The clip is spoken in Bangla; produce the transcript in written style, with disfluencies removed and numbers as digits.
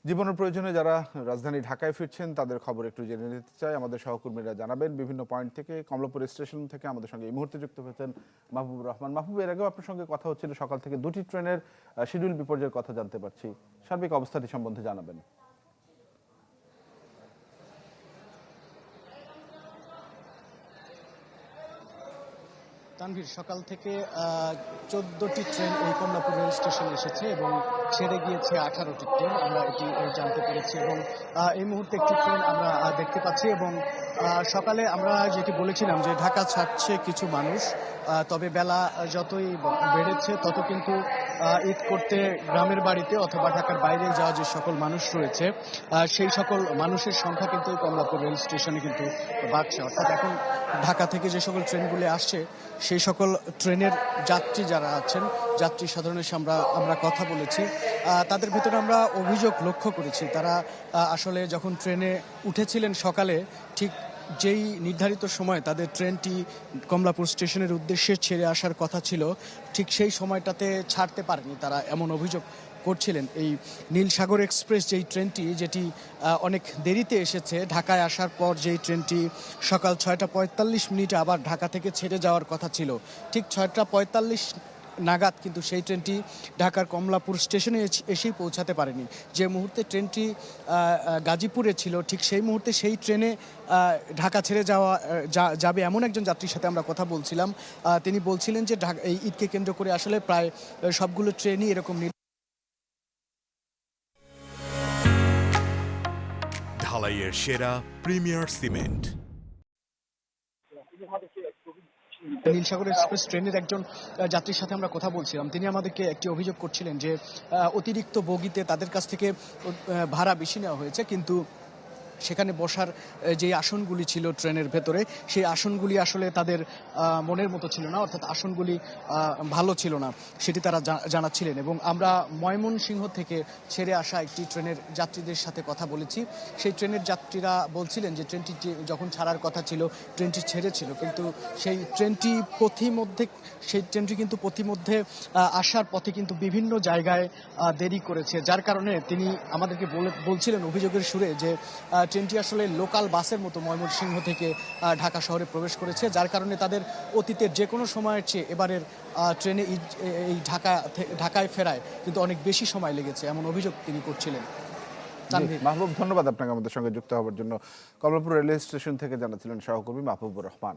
জীবনের প্রয়োজনে যারা রাজধানী ঢাকায় ফিরছেন তাদের খবর একটু জেনে নিতে চাই। আমাদের সহকর্মীরা জানাবেন বিভিন্ন পয়েন্ট থেকে। কমলাপুর স্টেশন থেকে আমাদের সঙ্গে এই মুহূর্তে যুক্ত হয়েছেন মাহবুবুর রহমান। মাহবুব, এর আগেও আপনার সঙ্গে কথা হচ্ছিল, সকাল থেকে দুটি ট্রেনের শিডিউল বিপর্যয়ের কথা জানতে পারছি। সার্বিক অবস্থাটি সম্বন্ধে জানাবেন। তানভীর, সকাল থেকে 14টি ট্রেন এই কমলাপুর রেল স্টেশনে এসেছে এবং ছেড়ে গিয়েছে 18টি ট্রেন, আমরা এটি জানতে পেরেছি। এবং এই মুহূর্তে একটি ট্রেন আমরা দেখতে পাচ্ছি। এবং সকালে আমরা যেটি বলেছিলাম যে ঢাকা ছাড়ছে কিছু মানুষ, তবে বেলা যতই বেড়েছে তত কিন্তু ঈদ করতে গ্রামের বাড়িতে অথবা ঢাকার বাইরে যাওয়া যে সকল মানুষ রয়েছে সেই সকল মানুষের সংখ্যা কিন্তু কমলাপুর রেল স্টেশনে কিন্তু বাড়ছে। অর্থাৎ এখন ঢাকা থেকে যে সকল ট্রেনগুলি আসছে সেই সকল ট্রেনের যাত্রী যারা আছেন, যাত্রী সাধারণের সাথে আমরা কথা বলেছি, তাদের ভিতরে আমরা অভিযোগ লক্ষ্য করেছি। তারা আসলে যখন ট্রেনে উঠেছিলেন সকালে, ঠিক যেই নির্ধারিত সময় তাদের ট্রেনটি কমলাপুর স্টেশনের উদ্দেশ্যে ছেড়ে আসার কথা ছিল, ঠিক সেই সময়টাতে ছাড়তে পারেনি তারা, এমন অভিযোগ করছিলেন। এই নীলসাগর এক্সপ্রেস যেই ট্রেনটি, যেটি অনেক দেরিতে এসেছে, ঢাকায় আসার পর যেই ট্রেনটি সকাল 6টা 45 আবার ঢাকা থেকে ছেড়ে যাওয়ার কথা ছিল, ঠিক 6টা 45 নাগাদ কিন্তু সেই ট্রেনটি ঢাকার কমলাপুর স্টেশনে এসেই পৌঁছাতে পারেনি। যে মুহূর্তে ট্রেনটি গাজীপুরে ছিল, ঠিক সেই মুহূর্তে সেই ট্রেনে ঢাকা ছেড়ে যাবে এমন একজন যাত্রীর সাথে আমরা কথা বলছিলাম। তিনি বলছিলেন যে এই ঈদকে কেন্দ্র করে আসলে প্রায় সবগুলো ট্রেনই এরকম ঢালাইয়ের সেরা প্রিমিয়ার সিমেন্ট। নীলসাগর এক্সপ্রেস ট্রেনের একজন যাত্রীর সাথে আমরা কথা বলছিলাম। তিনি আমাদেরকে একটি অভিযোগ করছিলেন যে অতিরিক্ত বগিতে তাদের কাছ থেকে ভাড়া বেশি নেওয়া হয়েছে, কিন্তু সেখানে বসার যে আসনগুলি ছিল ট্রেনের ভেতরে, সেই আসনগুলি আসলে তাদের মনের মতো ছিল না, অর্থাৎ আসনগুলি ভালো ছিল না, সেটি তারা জানাচ্ছিলেন। এবং আমরা ময়মনসিংহ থেকে ছেড়ে আসা একটি ট্রেনের যাত্রীদের সাথে কথা বলেছি। সেই ট্রেনের যাত্রীরা বলছিলেন যে ট্রেনটি যখন ছাড়ার কথা ছিল, ট্রেনটি ছেড়েছিল, কিন্তু সেই ট্রেনটি কিন্তু পথিমধ্যে আসার পথে কিন্তু বিভিন্ন জায়গায় দেরি করেছে, যার কারণে তিনি আমাদেরকে বলছিলেন অভিযোগের সুরে যে ট্রেনটি আসলে লোকাল বাসের মতো ময়মনসিংহ থেকে ঢাকা শহরে প্রবেশ করেছে, যার কারণে তাদের অতীতের যে কোনো সময়ের চেয়ে এবারের ট্রেনে এই ঢাকায় ফেরায় কিন্তু অনেক বেশি সময় লেগেছে, এমন অভিযোগ তিনি করছিলেন। মাহবুব, ধন্যবাদ আপনাকে আমাদের সঙ্গে যুক্ত হওয়ার জন্য। কমলাপুর রেলওয়ে স্টেশন থেকে জানাচ্ছিলেন সহকর্মী মাহবুবুর রহমান।